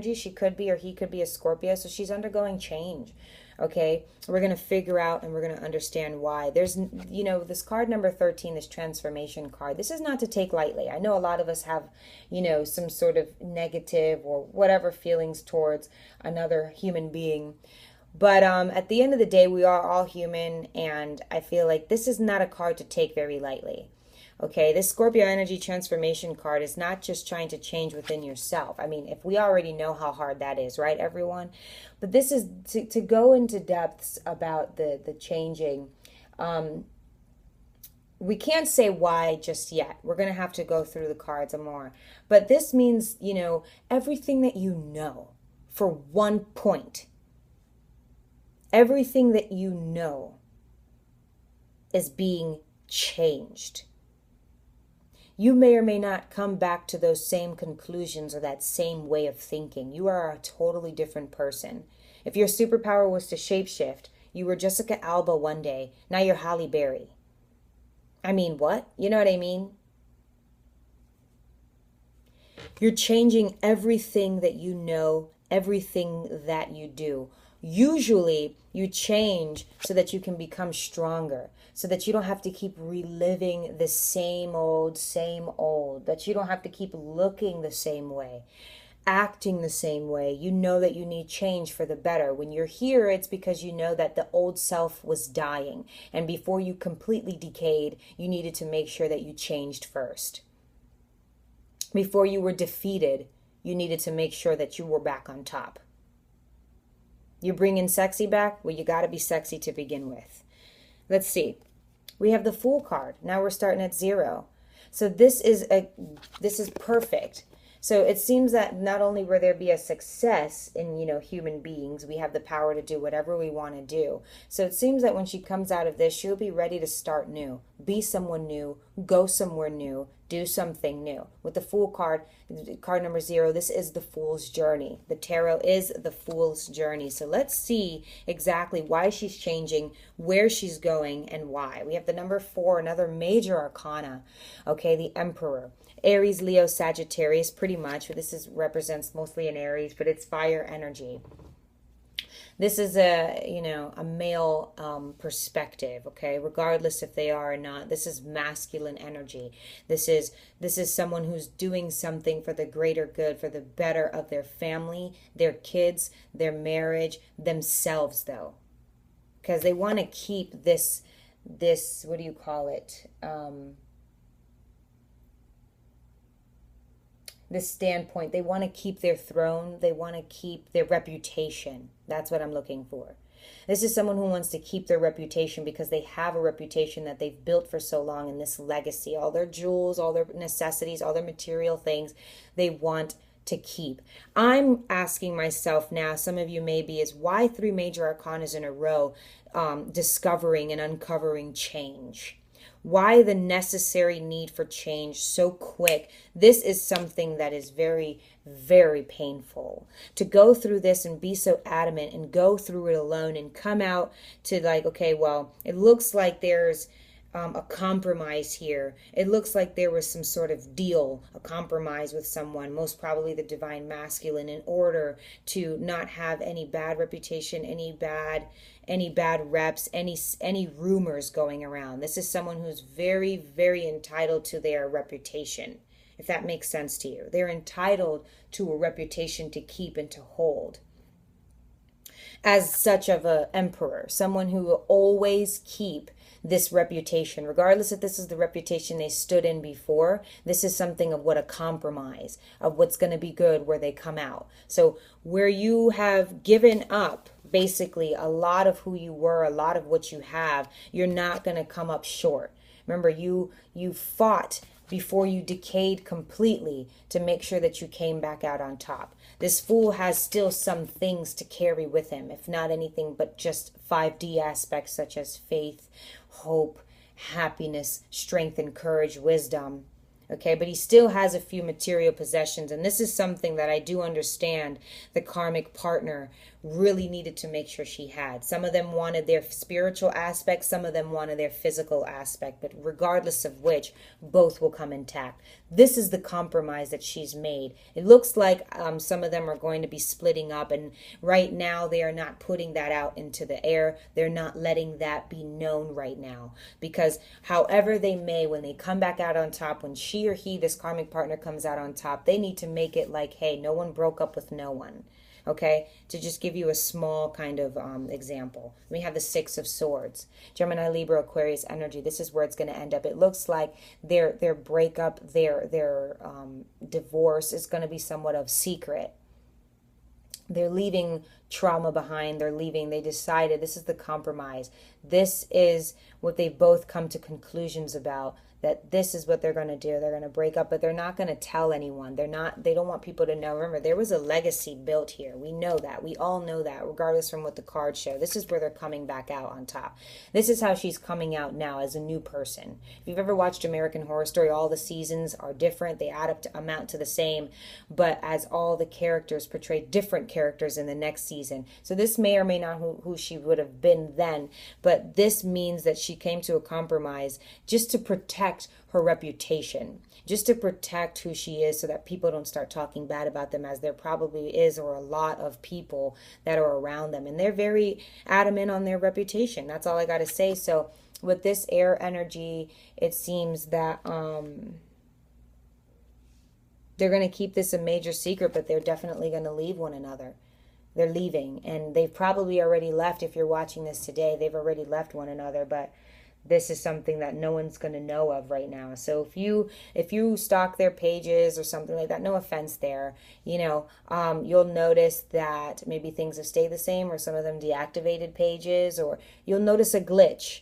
She could be, or he could be a Scorpio, so she's undergoing change. Okay, we're going to figure out and we're going to understand why. There's, this card number 13, this transformation card, this is not to take lightly. I know a lot of us have, some sort of negative or whatever feelings towards another human being. But at the end of the day, we are all human, and I feel like this is not a card to take very lightly. Okay, this Scorpio energy transformation card is not just trying to change within yourself. I mean, if we already know how hard that is, right, everyone? But this is to go into depths about the changing. We can't say why just yet. We're going to have to go through the cards and more. But this means, everything that you know for one point, everything that you know is being changed. You may or may not come back to those same conclusions or that same way of thinking. You are a totally different person. If your superpower was to shapeshift, you were Jessica Alba one day, now you're Halle Berry. I mean, what? You know what I mean? You're changing everything that you know, everything that you do. Usually you change so that you can become stronger, so that you don't have to keep reliving the same old, that you don't have to keep looking the same way, acting the same way. You know that you need change for the better. When you're here, it's because you know that the old self was dying, and before you completely decayed, you needed to make sure that you changed first. Before you were defeated, you needed to make sure that you were back on top. You're bringing sexy back? Well, you got to be sexy to begin with. Let's see. We have the Fool card. Now we're starting at 0. So this is perfect. So it seems that not only will there be a success in, human beings, we have the power to do whatever we want to do. So it seems that when she comes out of this, she'll be ready to start new, be someone new, go somewhere new, do something new. With the Fool card, card number 0, this is the Fool's journey. The tarot is the Fool's journey. So let's see exactly why she's changing, where she's going, and why. We have the number 4, another major arcana. Okay, the Emperor. Aries, Leo, Sagittarius, pretty much. This represents mostly an Aries, but it's fire energy. This is a male perspective, okay? Regardless if they are or not, this is masculine energy. This is someone who's doing something for the greater good, for the better of their family, their kids, their marriage, themselves, though, because they want to keep this. What do you call it? This standpoint. They want to keep their throne. They want to keep their reputation. That's what I'm looking for. This is someone who wants to keep their reputation because they have a reputation that they've built for so long, in this legacy, all their jewels, all their necessities, all their material things they want to keep. I'm asking myself now, some of you maybe, is why 3 major arcanas in a row discovering and uncovering change? Why the necessary need for change so quick? This is something that is very, very painful. To go through this and be so adamant and go through it alone and come out to like, okay, well, it looks like there's a compromise here. It looks like there was some sort of deal, a compromise with someone, most probably the divine masculine, in order to not have any bad reputation, any bad reps, any rumors going around. This is someone who's very, very entitled to their reputation, if that makes sense to you. They're entitled to a reputation to keep and to hold. As such of an emperor, someone who will always keep this reputation, regardless if this is the reputation they stood in before. This is something of what a compromise, of what's going to be good where they come out. So where you have given up basically a lot of who you were, a lot of what you have, you're not going to come up short. Remember, you fought before you decayed completely to make sure that you came back out on top. This Fool has still some things to carry with him, if not anything but just 5D aspects such as faith, hope, happiness, strength and courage, wisdom. Okay, but he still has a few material possessions. And this is something that I do understand the karmic partner really needed to make sure she had. Some of them wanted their spiritual aspect, some of them wanted their physical aspect, but regardless of which, both will come intact. This is the compromise that she's made. It looks like some of them are going to be splitting up, and right now they are not putting that out into the air. They're not letting that be known right now, because however they may, when they come back out on top, when she or he, this karmic partner, comes out on top, they need to make it like, hey, no one broke up with no one. Okay, to just give you a small kind of example, we have the Six of Swords, Gemini, Libra, Aquarius energy. This is where it's going to end up. It looks like their breakup, their divorce is going to be somewhat of secret. They're leaving trauma behind. They're leaving. They decided this is the compromise. This is what they've both come to conclusions about, that this is what they're going to do. They're going to break up, but they're not going to tell anyone. They don't want people to know. Remember, there was a legacy built here. We know that. We all know that, regardless from what the cards show. This is where they're coming back out on top. This is how she's coming out now as a new person. If you've ever watched American Horror Story, all the seasons are different. They add up to amount to the same, but as all the characters portray different characters in the next season. So this may or may not who she would have been then, but this means that she came to a compromise just to protect her reputation, just to protect who she is, so that people don't start talking bad about them, as there probably is, or a lot of people that are around them, and they're very adamant on their reputation. That's all I got to say. So with this air energy, it seems that they're going to keep this a major secret, but they're definitely going to leave one another. They're leaving, and they've probably already left. If you're watching this today, they've already left one another, but this is something that no one's going to know of right now. So if you stalk their pages or something like that, no offense there, you'll notice that maybe things have stayed the same, or some of them deactivated pages, or you'll notice a glitch.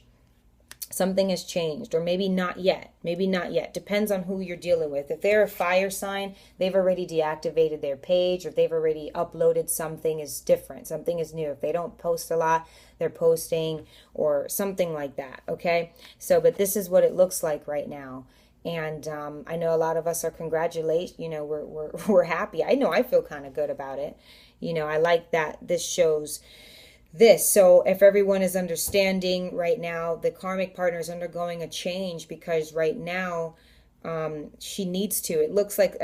Something has changed, or maybe not yet. Maybe not yet. Depends on who you're dealing with. If they're a fire sign, they've already deactivated their page, or if they've already uploaded something is different. Something is new. If they don't post a lot, they're posting, or something like that. Okay? So, but this is what it looks like right now. And I know a lot of us are we're happy. I know I feel kind of good about it. I like that this shows this. So if everyone is understanding right now, the karmic partner is undergoing a change, because right now she needs to. It looks like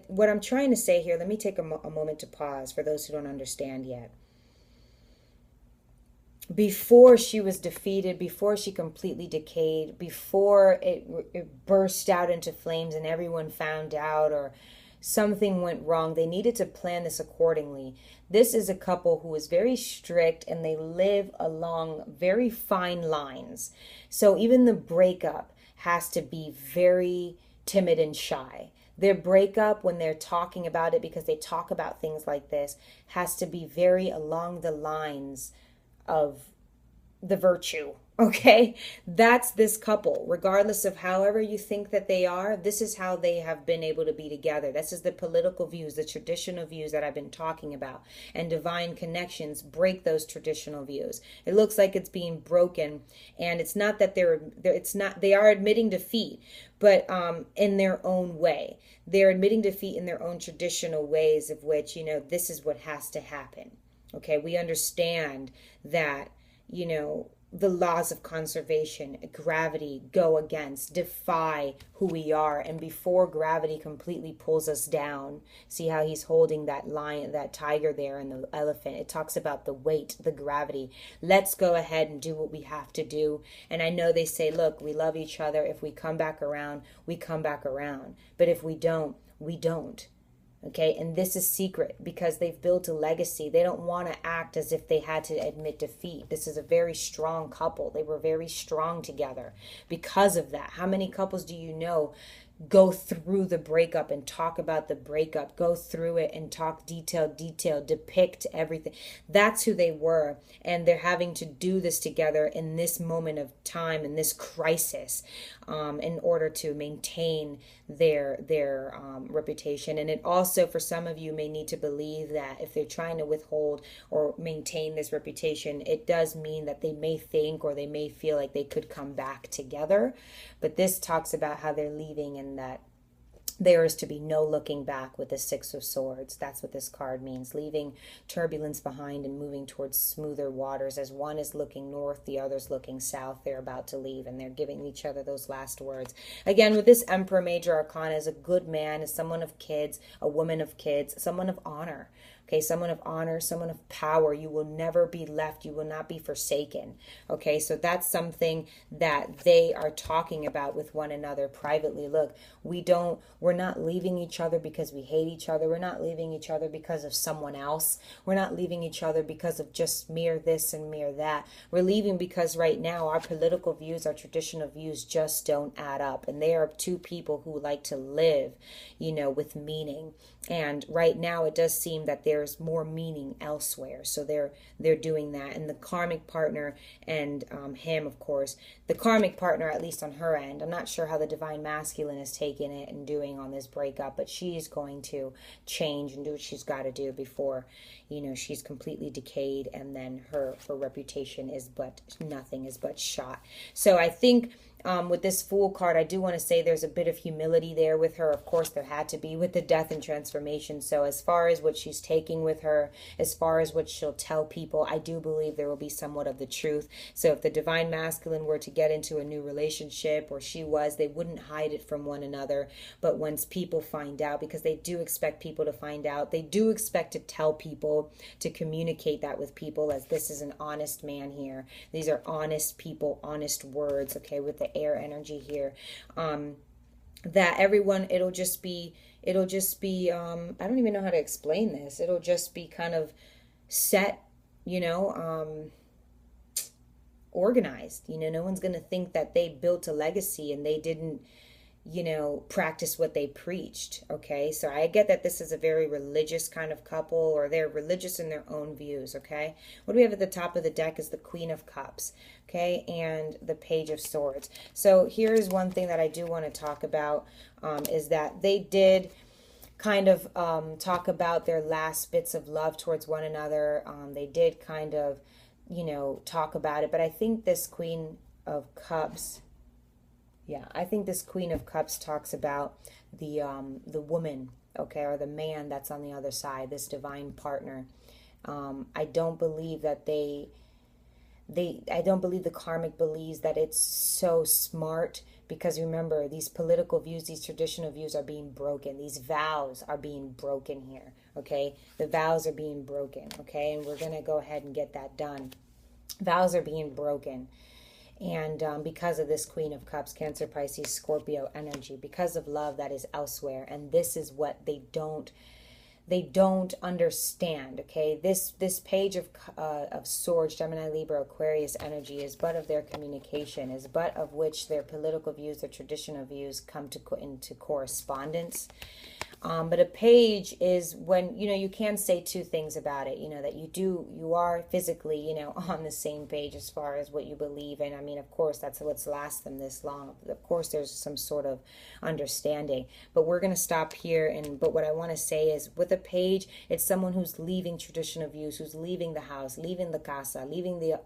what I'm trying to say here, let me take a moment to pause for those who don't understand yet. Before she was defeated, before she completely decayed, before it burst out into flames and everyone found out, or something went wrong, they needed to plan this accordingly. This is a couple who is very strict, and they live along very fine lines. So even the breakup has to be very timid and shy. Their breakup, when they're talking about it, because they talk about things like this, has to be very along the lines of the virtue. Okay, that's this couple. Regardless of however you think that they are, this is how they have been able to be together. This is the political views, the traditional views that I've been talking about. And divine connections break those traditional views. It looks like it's being broken, and it's not that they are admitting defeat, but in their own way. They're admitting defeat in their own traditional ways, of which, this is what has to happen. Okay, we understand that, the laws of conservation, gravity, go against, defy who we are. And before gravity completely pulls us down, see how he's holding that lion, that tiger there, and the elephant. It talks about the weight, the gravity. Let's go ahead and do what we have to do. And I know they say, look, we love each other. If we come back around, we come back around. But if we don't, we don't. Okay, and this is secret, because they've built a legacy. They don't want to act as if they had to admit defeat. This is a very strong couple. They were very strong together because of that. How many couples do you know go through the breakup and talk about the breakup, go through it and talk detail, depict everything? That's who they were, and they're having to do this together in this moment of time, in this crisis, in order to maintain their reputation. And it also, for some of you, may need to believe that if they're trying to withhold or maintain this reputation, it does mean that they may think, or they may feel like they could come back together. But this talks about how they're leaving, and that there is to be no looking back with the Six of Swords. That's what this card means. Leaving turbulence behind and moving towards smoother waters. As one is looking north, the other's looking south. They're about to leave, and they're giving each other those last words. Again, with this Emperor Major Arcana, is a good man, is someone of kids, a woman of kids, someone of honor. Okay, someone of honor, someone of power. You will never be left. You will not be forsaken. Okay, so that's something that they are talking about with one another privately. Look, we're not leaving each other because we hate each other. We're not leaving each other because of someone else. We're not leaving each other because of just mere this and mere that. We're leaving because right now our political views, our traditional views just don't add up. And they are two people who like to live, with meaning. And right now it does seem that there's more meaning elsewhere. So they're doing that. And the karmic partner and him, of course, the karmic partner, at least on her end, I'm not sure how the divine masculine is taking it and doing on this breakup, but she's going to change and do what she's got to do before, she's completely decayed, and then her reputation is but nothing, is but shot. So I think with this Fool card, I do want to say there's a bit of humility there with her. Of course, there had to be with the death and transformation. So as far as what she's taking with her, as far as what she'll tell people, I do believe there will be somewhat of the truth. So if the divine masculine were to get into a new relationship, or they wouldn't hide it from one another. But once people find out, because they do expect people to find out, they do expect to tell people, to communicate that with people, as this is an honest man here. These are honest people, honest words, okay, with the air energy here, that everyone, it'll just be I don't even know how to explain this. It'll just be kind of set, organized. No one's going to think that they built a legacy and they didn't practice what they preached. Okay, so I get that this is a very religious kind of couple, or they're religious in their own views. Okay, what do we have at the top of the deck is the Queen of Cups, okay, and the Page of Swords. So here's one thing that I do want to talk about, is that they did kind of talk about their last bits of love towards one another. They did kind of talk about it, but I think this Queen of Cups, I think this Queen of Cups talks about the woman, okay, or the man that's on the other side, this divine partner. I don't believe that I don't believe the karmic believes that it's so smart, because remember, these political views, these traditional views are being broken. These vows are being broken here, okay? The vows are being broken, okay? And we're going to go ahead and get that done. Vows are being broken. And because of this Queen of Cups, Cancer, Pisces, Scorpio energy, because of love that is elsewhere. And this is what they don't understand, okay? This Page of Swords, Gemini, Libra, Aquarius energy is but of their communication, is but of which their political views, their traditional views come into correspondence. But a page is when, you can say two things about it, that you are physically, on the same page as far as what you believe in. I mean, of course, that's what's lasted them this long. Of course, there's some sort of understanding, but we're going to stop here. But what I want to say is, with a page, it's someone who's leaving traditional views, who's leaving the house, leaving the casa, leaving the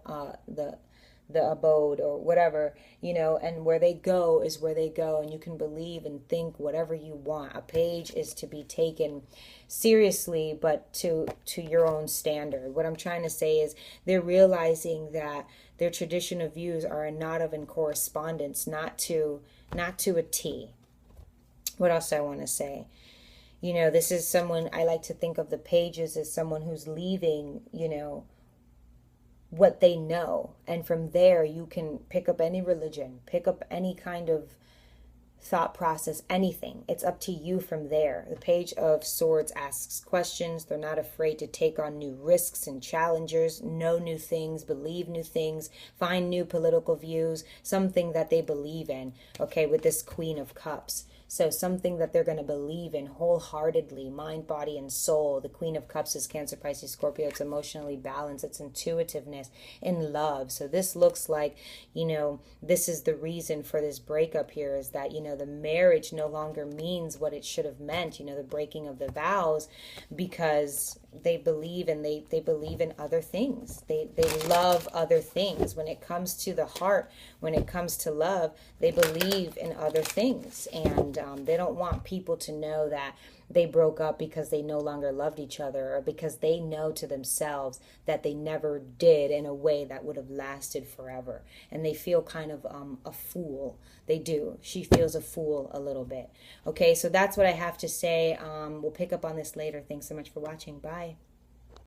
abode, or whatever, and where they go is where they go, and you can believe and think whatever you want. A page is to be taken seriously, but to your own standard. What I'm trying to say is, they're realizing that their traditional views are not in correspondence, not to a T. What else I want to say? This is someone, I like to think of the pages as someone who's leaving, what they know, and from there you can pick up any religion, pick up any kind of thought process, anything. It's up to you from there. The Page of Swords asks questions. They're not afraid to take on new risks and challengers, know new things, believe new things, find new political views, something that they believe in, okay, with this Queen of Cups. So something that they're going to believe in wholeheartedly, mind, body, and soul. The Queen of Cups is Cancer, Pisces, Scorpio. It's emotionally balanced. It's intuitiveness in love. So this looks like, this is the reason for this breakup here, is that, the marriage no longer means what it should have meant, the breaking of the vows, because they believe, and they believe in other things. They love other things. When it comes to the heart, when it comes to love, they believe in other things. And and they don't want people to know that they broke up because they no longer loved each other, or because they know to themselves that they never did in a way that would have lasted forever. And they feel kind of a fool. They do. She feels a fool a little bit. Okay, so that's what I have to say. We'll pick up on this later. Thanks so much for watching. Bye.